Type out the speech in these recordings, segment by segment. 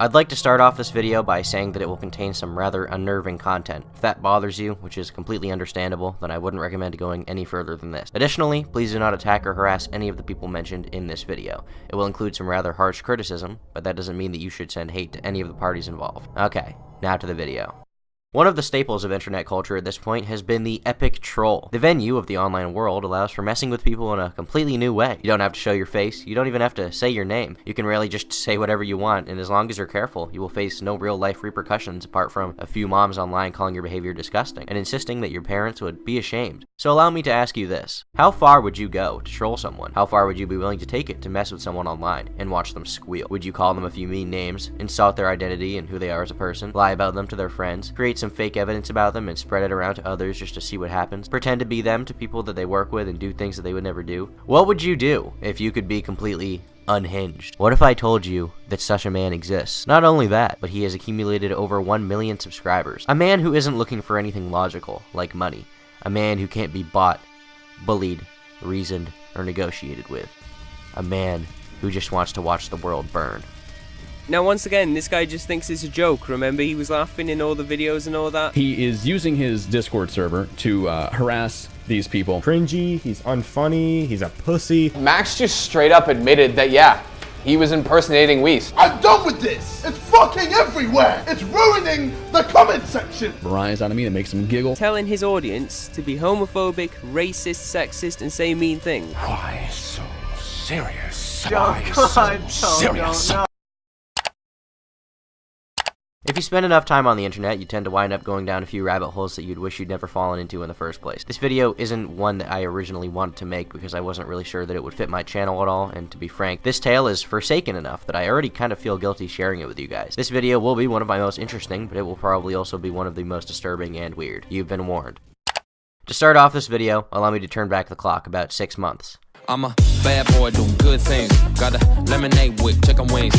I'd like to start off this video by saying that it will contain some rather unnerving content. If that bothers you, which is completely understandable, then I wouldn't recommend going any further than this. Additionally, please do not attack or harass any of the people mentioned in this video. It will include some rather harsh criticism, but that doesn't mean that you should send hate to any of the parties involved. Okay, now to the video. One of the staples of internet culture at this point has been the epic troll. The venue of the online world allows for messing with people in a completely new way. You don't have to show your face, you don't even have to say your name. You can really just say whatever you want, and as long as you're careful, you will face no real life repercussions apart from a few moms online calling your behavior disgusting and insisting that your parents would be ashamed. So allow me to ask you this. How far would you go to troll someone? How far would you be willing to take it to mess with someone online and watch them squeal? Would you call them a few mean names, insult their identity and who they are as a person, lie about them to their friends, create some fake evidence about them and spread it around to others just to see what happens, pretend to be them to people that they work with and do things that they would never do? What would you do if you could be completely unhinged? What if I told you that such a man exists? Not only that, but he has accumulated over 1 million subscribers. A man who isn't looking for anything logical, like money. A man who can't be bought, bullied, reasoned, or negotiated with. A man who just wants to watch the world burn. Now, once again, this guy just thinks it's a joke. Remember, he was laughing in all the videos and all that? He is using his Discord server to harass these people. Cringy, he's unfunny, he's a pussy. Max just straight up admitted that, yeah, he was impersonating Weiss. I'm done with this! It's fucking everywhere! It's ruining the comment section! Rise out of me that makes him giggle. Telling his audience to be homophobic, racist, sexist, and say mean things. Why so serious? Serious. If you spend enough time on the internet, you tend to wind up going down a few rabbit holes that you'd wish you'd never fallen into in the first place. This video isn't one that I originally wanted to make because I wasn't really sure that it would fit my channel at all, and to be frank, this tale is forsaken enough that I already kind of feel guilty sharing it with you guys. This video will be one of my most interesting, but it will probably also be one of the most disturbing and weird. You've been warned. To start off this video, allow me to turn back the clock about 6 months. I'm a bad boy doing good things. Got a lemonade with chicken wings.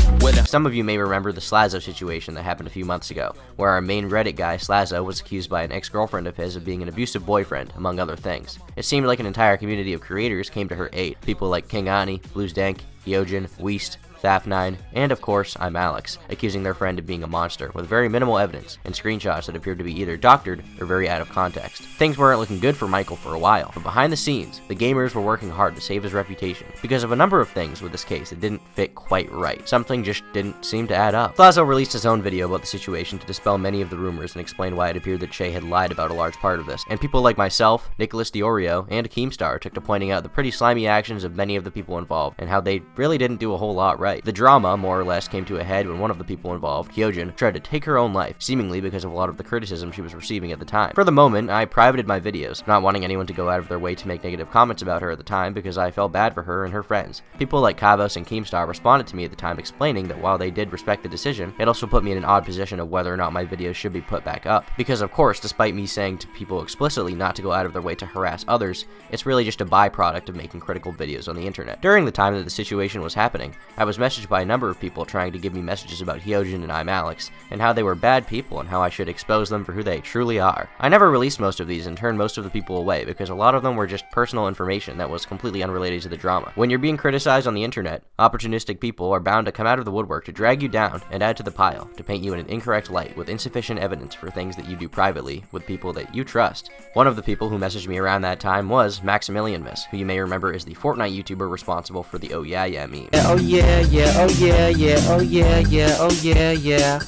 Some of you may remember the Slazo situation that happened a few months ago, where our main Reddit guy, Slazo, was accused by an ex-girlfriend of his of being an abusive boyfriend, among other things. It seemed like an entire community of creators came to her aid. People like King Ani, Bluesdank, Hyojin, Weast, Thaf9, and of course, I'm Alex, accusing their friend of being a monster, with very minimal evidence, and screenshots that appeared to be either doctored or very out of context. Things weren't looking good for Michael for a while, but behind the scenes, the gamers were working hard to save his reputation, because of a number of things with this case that didn't fit quite right. Something just didn't seem to add up. Slazo released his own video about the situation to dispel many of the rumors and explain why it appeared that Shay had lied about a large part of this, and people like myself, Nicholas Diorio, and Keemstar took to pointing out the pretty slimy actions of many of the people involved, and how they really didn't do a whole lot right. The drama, more or less, came to a head when one of the people involved, Hyojin, tried to take her own life, seemingly because of a lot of the criticism she was receiving at the time. For the moment, I privated my videos, not wanting anyone to go out of their way to make negative comments about her at the time because I felt bad for her and her friends. People like Kavos and Keemstar responded to me at the time explaining that while they did respect the decision, it also put me in an odd position of whether or not my videos should be put back up. Because of course, despite me saying to people explicitly not to go out of their way to harass others, it's really just a byproduct of making critical videos on the internet. During the time that the situation was happening, I was messaged by a number of people trying to give me messages about Hyojin and I'm Alex, and how they were bad people and how I should expose them for who they truly are. I never released most of these and turned most of the people away because a lot of them were just personal information that was completely unrelated to the drama. When you're being criticized on the internet, opportunistic people are bound to come out of the woodwork to drag you down and add to the pile, to paint you in an incorrect light with insufficient evidence for things that you do privately with people that you trust. One of the people who messaged me around that time was Maximilian Miss, who you may remember is the Fortnite YouTuber responsible for the oh yeah yeah meme. Oh yeah yeah, oh yeah yeah, oh yeah yeah, oh yeah yeah.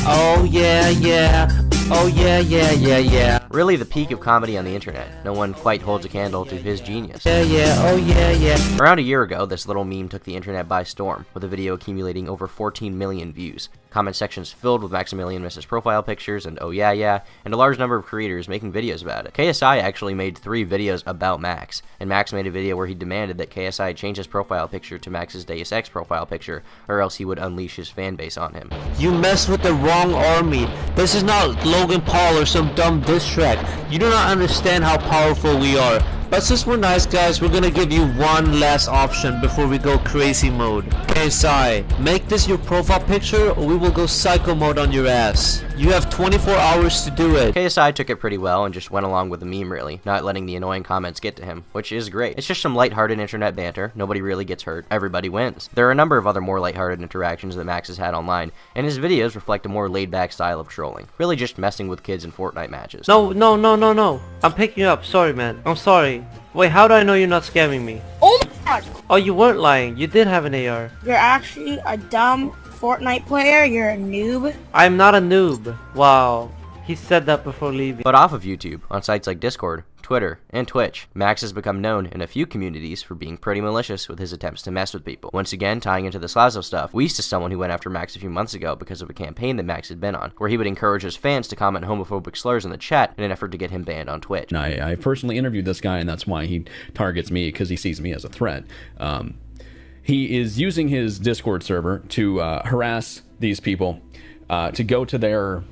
Oh yeah yeah, oh yeah yeah yeah yeah. Really the peak of comedy on the internet. No one quite holds a candle to his genius. Yeah yeah, oh yeah yeah. Around a year ago, this little meme took the internet by storm, with a video accumulating over 14 million views. Comment sections filled with Maximilian Miss's profile pictures and oh yeah yeah, and a large number of creators making videos about it. KSI actually made 3 videos about Max, and Max made a video where he demanded that KSI change his profile picture to Max's Deus Ex profile picture, or else he would unleash his fanbase on him. You messed with the wrong army. This is not Logan Paul or some dumb diss track. You do not understand how powerful we are. But since we're nice guys, we're gonna give you one last option before we go crazy mode. KSI, make this your profile picture or we will go psycho mode on your ass. You have 24 hours to do it. KSI took it pretty well and just went along with the meme really, not letting the annoying comments get to him, which is great. It's just some lighthearted internet banter, nobody really gets hurt, everybody wins. There are a number of other more lighthearted interactions that Max has had online, and his videos reflect a more laid-back style of trolling, really just messing with kids in Fortnite matches. No. I'm picking you up. Sorry, man. I'm sorry. Wait, how do I know you're not scamming me? Oh my god! Oh, you weren't lying. You did have an AR. You're actually a dumb Fortnite player. You're a noob. I'm not a noob. Wow. He said that before leaving. But off of YouTube, on sites like Discord, Twitter, and Twitch, Max has become known in a few communities for being pretty malicious with his attempts to mess with people. Once again, tying into the Slazo stuff, Weast is someone who went after Max a few months ago because of a campaign that Max had been on, where he would encourage his fans to comment homophobic slurs in the chat in an effort to get him banned on Twitch. I personally interviewed this guy, and that's why he targets me, because he sees me as a threat. He is using his Discord server to harass these people, to go to their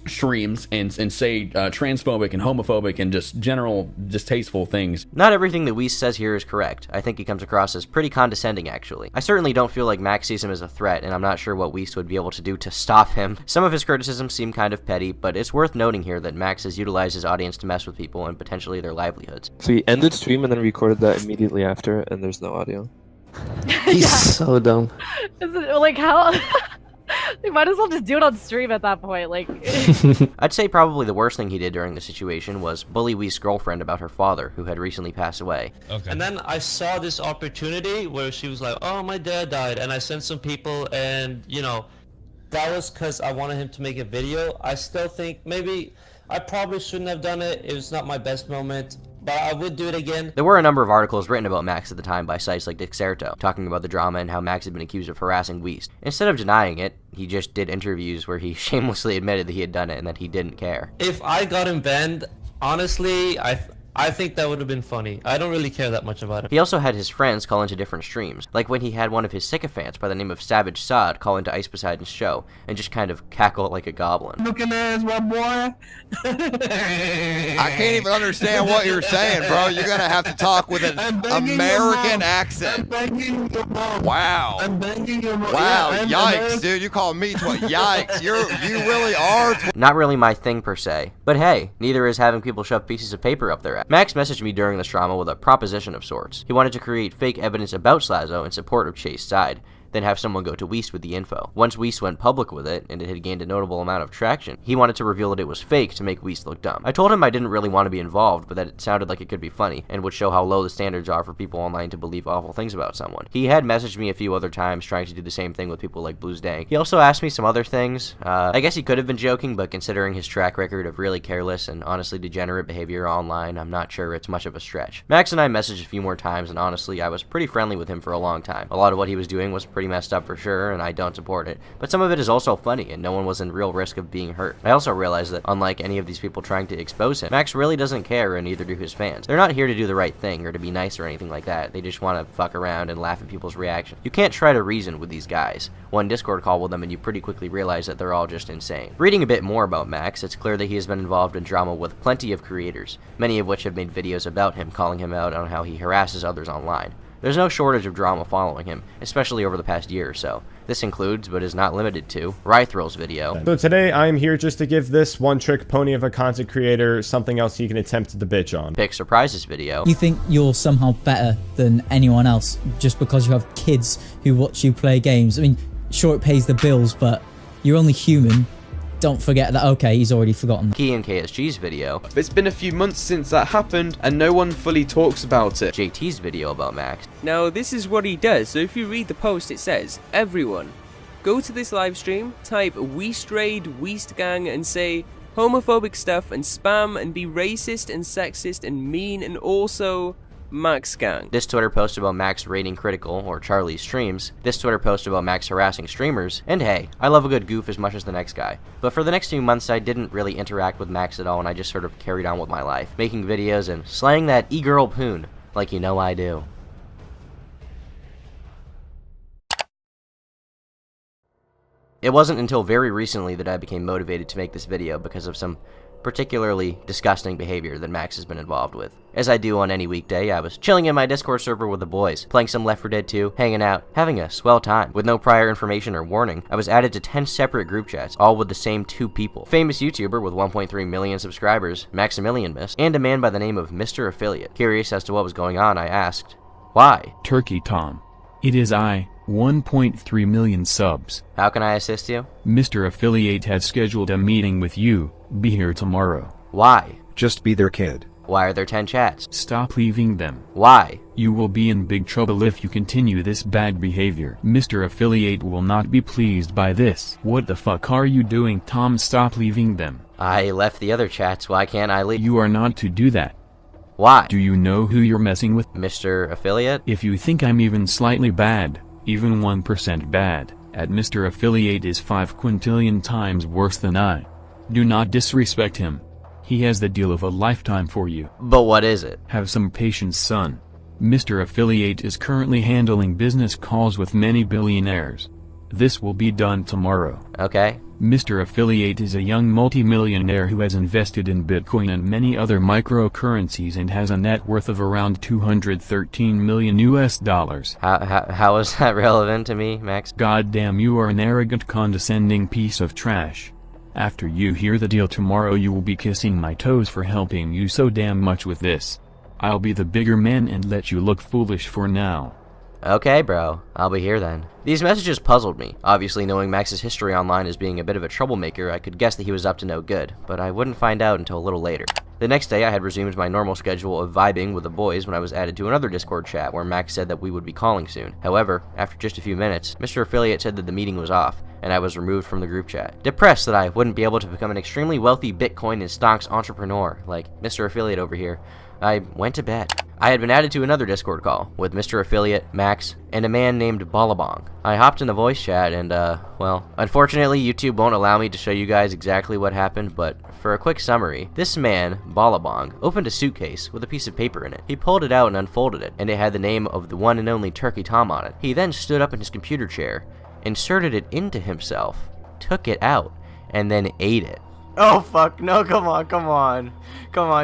streams and say transphobic and homophobic and just general distasteful things. Not everything that Weast says here is correct. I think he comes across as pretty condescending, actually. I certainly don't feel like Max sees him as a threat, and I'm not sure what Weast would be able to do to stop him. Some of his criticisms seem kind of petty, but it's worth noting here that Max has utilized his audience to mess with people and potentially their livelihoods. So he ended stream and then recorded that immediately after, and there's no audio. He's so dumb. Is it, like, how? They might as well just do it on stream at that point, like... I'd say probably the worst thing he did during the situation was bully Weast's girlfriend about her father, who had recently passed away. Okay. And then I saw this opportunity where she was like, oh, my dad died, and I sent some people, and, you know, that was because I wanted him to make a video. I still think maybe I probably shouldn't have done it. It was not my best moment, but I would do it again. There were a number of articles written about Max at the time by sites like Dixerto, talking about the drama and how Max had been accused of harassing Weast. Instead of denying it, he just did interviews where he shamelessly admitted that he had done it and that he didn't care. If I got him banned, honestly, I think that would have been funny. I don't really care that much about it. He also had his friends call into different streams, like when he had one of his sycophants by the name of Savage Sod call into Ice Poseidon's show and just kind of cackle like a goblin. Looking ass, my boy. I can't even understand what you're saying, bro. You're gonna have to talk with an American accent. Wow. Wow, yikes, dude. You call me yikes. You really are. Not really my thing per se, but hey, neither is having people shove pieces of paper up their ass. Max messaged me during this drama with a proposition of sorts. He wanted to create fake evidence about Slazo in support of Chase's side, then have someone go to Weast with the info. Once Weast went public with it, and it had gained a notable amount of traction, he wanted to reveal that it was fake to make Weast look dumb. I told him I didn't really want to be involved, but that it sounded like it could be funny, and would show how low the standards are for people online to believe awful things about someone. He had messaged me a few other times trying to do the same thing with people like Blues Dang. He also asked me some other things. I guess he could have been joking, but considering his track record of really careless and honestly degenerate behavior online, I'm not sure it's much of a stretch. Max and I messaged a few more times, and honestly, I was pretty friendly with him for a long time. A lot of what he was doing was pretty messed up for sure, and I don't support it, but some of it is also funny, and no one was in real risk of being hurt. I also realized that, unlike any of these people trying to expose him, Max really doesn't care, and neither do his fans. They're not here to do the right thing, or to be nice or anything like that. They just want to fuck around and laugh at people's reactions. You can't try to reason with these guys. One Discord call with them, and you pretty quickly realize that they're all just insane. Reading a bit more about Max, it's clear that he has been involved in drama with plenty of creators, many of which have made videos about him, calling him out on how he harasses others online. There's no shortage of drama following him, especially over the past year or so. This includes, but is not limited to, Rythrill's video. So today I'm here just to give this one-trick pony of a content creator something else he can attempt to bitch on. Pick Surprise's video. You think you're somehow better than anyone else just because you have kids who watch you play games. I mean, sure it pays the bills, but you're only human. Don't forget that, okay, he's already forgotten. Key and KSG's video. It's been a few months since that happened, and no one fully talks about it. JT's video about Max. Now, this is what he does. So if you read the post, it says, everyone, go to this live stream, type Weast Raid, Weast Gang, and say homophobic stuff, and spam, and be racist, and sexist, and mean, and also Max Gang. This Twitter post about Max rating Critical, or Charlie's streams. This Twitter post about Max harassing streamers. And hey, I love a good goof as much as the next guy. But for the next few months, I didn't really interact with Max at all, and I just sort of carried on with my life, making videos and slaying that e-girl poon, like you know I do. It wasn't until very recently that I became motivated to make this video because of some particularly disgusting behavior that Max has been involved with. As I do on any weekday, I was chilling in my Discord server with the boys, playing some Left 4 Dead 2, hanging out, having a swell time. With no prior information or warning, I was added to 10 separate group chats, all with the same 2 people. Famous YouTuber with 1.3 million subscribers, Maximilian Miss, and a man by the name of Mr. Affiliate. Curious as to what was going on, I asked, why? Turkey Tom. It is I, 1.3 million subs. How can I assist you? Mr. Affiliate has scheduled a meeting with you. Be here tomorrow. Why? Just be their kid. Why are there 10 chats? Stop leaving them. Why? You will be in big trouble if you continue this bad behavior. Mr. Affiliate will not be pleased by this. What the fuck are you doing, Tom? Stop leaving them. I left the other chats. Why can't I leave? You are not to do that. Why? Do you know who you're messing with? Mr. Affiliate? If you think I'm even slightly bad, even 1% bad, at Mr. Affiliate is 5 quintillion times worse than I. Do not disrespect him. He has the deal of a lifetime for you. But what is it? Have some patience, son. Mr. Affiliate is currently handling business calls with many billionaires. This will be done tomorrow. Okay. Mr. Affiliate is a young multimillionaire who has invested in Bitcoin and many other microcurrencies and has a net worth of around $213 million US. How is that relevant to me, Max? Goddamn, you are an arrogant, condescending piece of trash. After you hear the deal tomorrow, you will be kissing my toes for helping you so damn much with this. I'll be the bigger man and let you look foolish for now. Okay, bro. I'll be here then. These messages puzzled me. Obviously, knowing Max's history online as being a bit of a troublemaker, I could guess that he was up to no good, but I wouldn't find out until a little later. The next day, I had resumed my normal schedule of vibing with the boys when I was added to another Discord chat where Max said that we would be calling soon. However, after just a few minutes, Mr. Affiliate said that the meeting was off, and I was removed from the group chat. Depressed that I wouldn't be able to become an extremely wealthy Bitcoin and stocks entrepreneur like Mr. Affiliate over here, I went to bed. I had been added to another Discord call with Mr. Affiliate, Max, and a man named Ballabong. I hopped in the voice chat and, well, unfortunately YouTube won't allow me to show you guys exactly what happened, but for a quick summary, this man, Ballabong, opened a suitcase with a piece of paper in it. He pulled it out and unfolded it, and it had the name of the one and only Turkey Tom on it. He then stood up in his computer chair, inserted it into himself, took it out, and then ate it. Oh fuck, no, come on,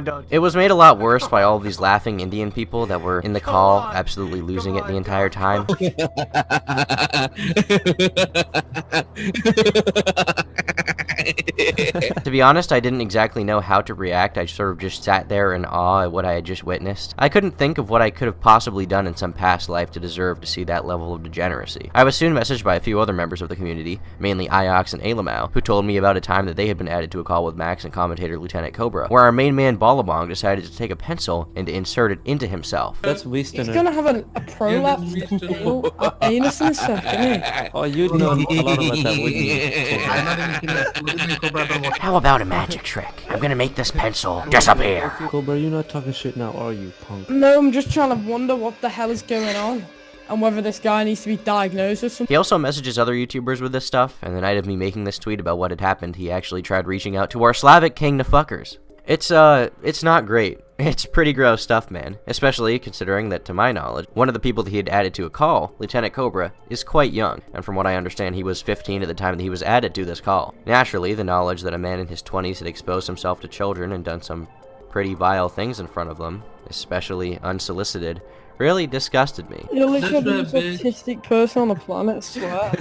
don't. It was made a lot worse by all of these laughing Indian people that were in the call, absolutely losing it the entire time. To be honest, I didn't exactly know how to react. I sort of just sat there in awe at what I had just witnessed. I couldn't think of what I could have possibly done in some past life to deserve to see that level of degeneracy. I was soon messaged by a few other members of the community, mainly Iox and Alamau, who told me about a time that they had been added to a call with Max and commentator Lieutenant Cobra, where our main man Ballabong decided to take a pencil and to insert it into himself. That's wasting. He's gonna have a prolapse anus in a second. Oh, you'd know a lot about that, wouldn't you? How about a magic trick? I'm gonna make this pencil disappear. Cobra, you're not talking shit now, are you, punk? No, I'm just trying to wonder what the hell is going on. And whether this guy needs to be diagnosed or something. He also messages other YouTubers with this stuff, and the night of me making this tweet about what had happened, he actually tried reaching out to our Slavic king to fuckers. It's not great. It's pretty gross stuff, man. Especially considering that, to my knowledge, one of the people that he had added to a call, Lieutenant Cobra, is quite young, and from what I understand, he was 15 at the time that he was added to this call. Naturally, the knowledge that a man in his 20s had exposed himself to children and done some pretty vile things in front of them, especially unsolicited, really disgusted me. You're literally the most autistic person on the planet, I swear.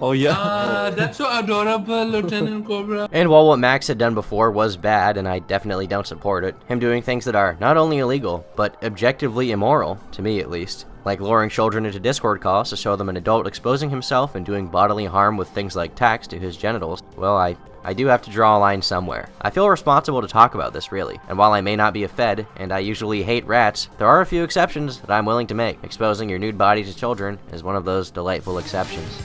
Oh yeah. That's so adorable, Lieutenant Cobra. And while what Max had done before was bad, and I definitely don't support it, him doing things that are not only illegal, but objectively immoral, to me at least, like luring children into Discord calls to show them an adult exposing himself and doing bodily harm with things like tacks to his genitals, well, I do have to draw a line somewhere. I feel responsible to talk about this, really, and while I may not be a Fed, and I usually hate rats, there are a few exceptions that I'm willing to make. Exposing your nude body to children is one of those delightful exceptions.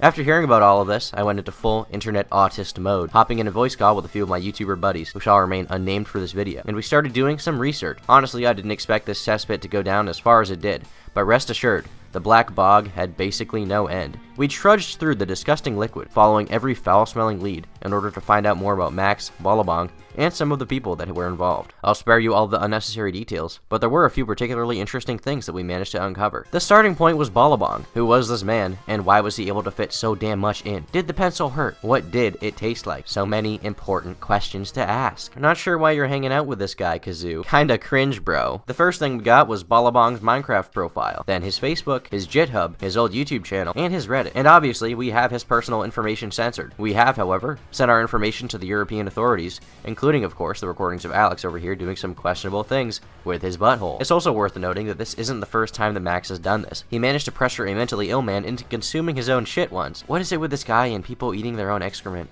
After hearing about all of this, I went into full internet autist mode, hopping in a voice call with a few of my YouTuber buddies, who shall remain unnamed for this video, and we started doing some research. Honestly, I didn't expect this cesspit to go down as far as it did, but rest assured, the black bog had basically no end. We trudged through the disgusting liquid, following every foul-smelling lead in order to find out more about Max, Ballabong, and some of the people that were involved. I'll spare you all the unnecessary details, but there were a few particularly interesting things that we managed to uncover. The starting point was Ballabong. Who was this man, and why was he able to fit so damn much in? Did the pencil hurt? What did it taste like? So many important questions to ask. I'm not sure why you're hanging out with this guy, Kazoo. Kinda cringe, bro. The first thing we got was Ballabong's Minecraft profile, then his Facebook, his GitHub, his old YouTube channel, and his Reddit. And obviously, we have his personal information censored. We have, however, sent our information to the European authorities, including, of course, the recordings of Alex over here doing some questionable things with his butthole. It's also worth noting that this isn't the first time that Max has done this. He managed to pressure a mentally ill man into consuming his own shit once. What is it with this guy and people eating their own excrement?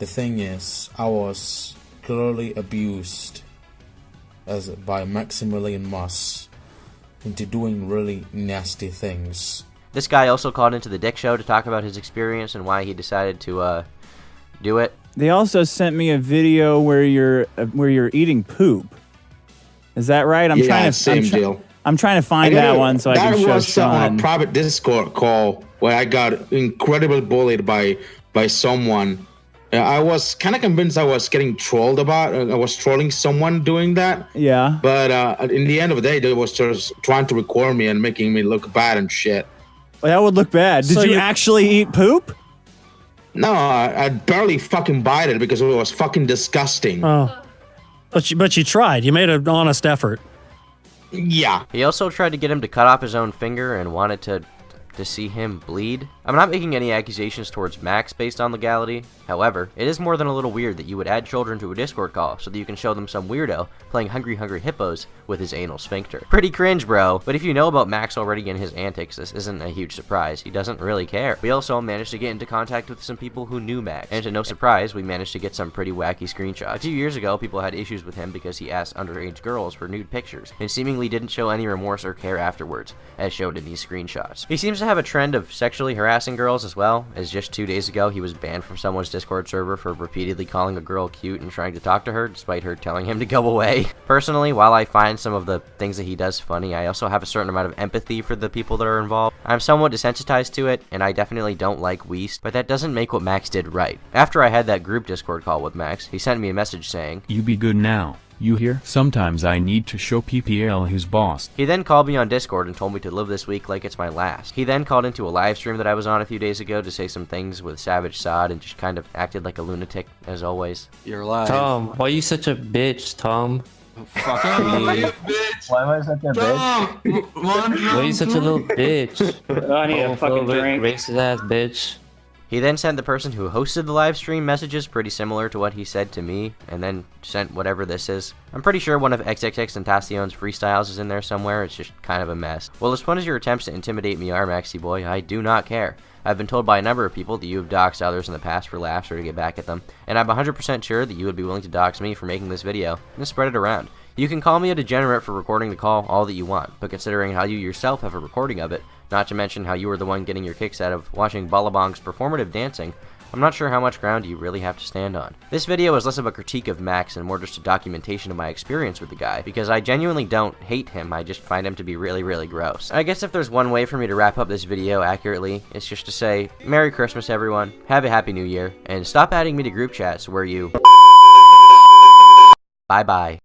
The thing is, I was clearly abused by Maximilian Moss into doing really nasty things. This guy also called into the Dick Show to talk about his experience and why he decided to do it. They also sent me a video where you're eating poop. Is that right? I'm trying to find that one so I can show That was Sean. on a private Discord call where I got incredibly bullied by someone. I was kind of convinced I was getting trolled about. I was trolling someone doing that. Yeah. But in the end of the day, they was just trying to record me and making me look bad and shit. Well, that would look bad. Did you actually eat poop? No, I barely fucking bite it because it was fucking disgusting. Oh. But you tried. You made an honest effort. Yeah. He also tried to get him to cut off his own finger and wanted to see him bleed. I'm not making any accusations towards Max based on legality. However, it is more than a little weird that you would add children to a Discord call so that you can show them some weirdo playing Hungry Hungry Hippos with his anal sphincter. Pretty cringe, bro. But if you know about Max already and his antics, this isn't a huge surprise. He doesn't really care. We also managed to get into contact with some people who knew Max, and to no surprise, we managed to get some pretty wacky screenshots. A few years ago, people had issues with him because he asked underage girls for nude pictures, and seemingly didn't show any remorse or care afterwards, as showed in these screenshots. He seems to have a trend of sexually harassing girls as well, as just 2 days ago he was banned from someone's Discord server for repeatedly calling a girl cute and trying to talk to her despite her telling him to go away. Personally, while I find some of the things that he does funny, I also have a certain amount of empathy for the people that are involved. I'm somewhat desensitized to it, and I definitely don't like Weast, but that doesn't make what Max did right. After I had that group Discord call with Max, he sent me a message saying, "You be good now. You hear? Sometimes I need to show PPL who's boss." He then called me on Discord and told me to live this week like it's my last. He then called into a live stream that I was on a few days ago to say some things with Savage Sod and just kind of acted like a lunatic, as always. You're alive. Tom, why are you such a bitch, Tom? Fuck you. Why am I such a bitch? Why are you such a little bitch? I need a fucking drink. Racist ass bitch. He then sent the person who hosted the live stream messages pretty similar to what he said to me, and then sent whatever this is. I'm pretty sure one of XXXTentacion's freestyles is in there somewhere. It's just kind of a mess. Well, as fun as your attempts to intimidate me are, Maxi Boy, I do not care. I've been told by a number of people that you have doxed others in the past for laughs or to get back at them, and I'm 100% sure that you would be willing to dox me for making this video, and spread it around. You can call me a degenerate for recording the call all that you want, but considering how you yourself have a recording of it, not to mention how you were the one getting your kicks out of watching Ballabong's performative dancing, I'm not sure how much ground you really have to stand on. This video is less of a critique of Max and more just a documentation of my experience with the guy, because I genuinely don't hate him, I just find him to be really, really gross. I guess if there's one way for me to wrap up this video accurately, it's just to say, Merry Christmas everyone, have a Happy New Year, and stop adding me to group chats where you... Bye-bye.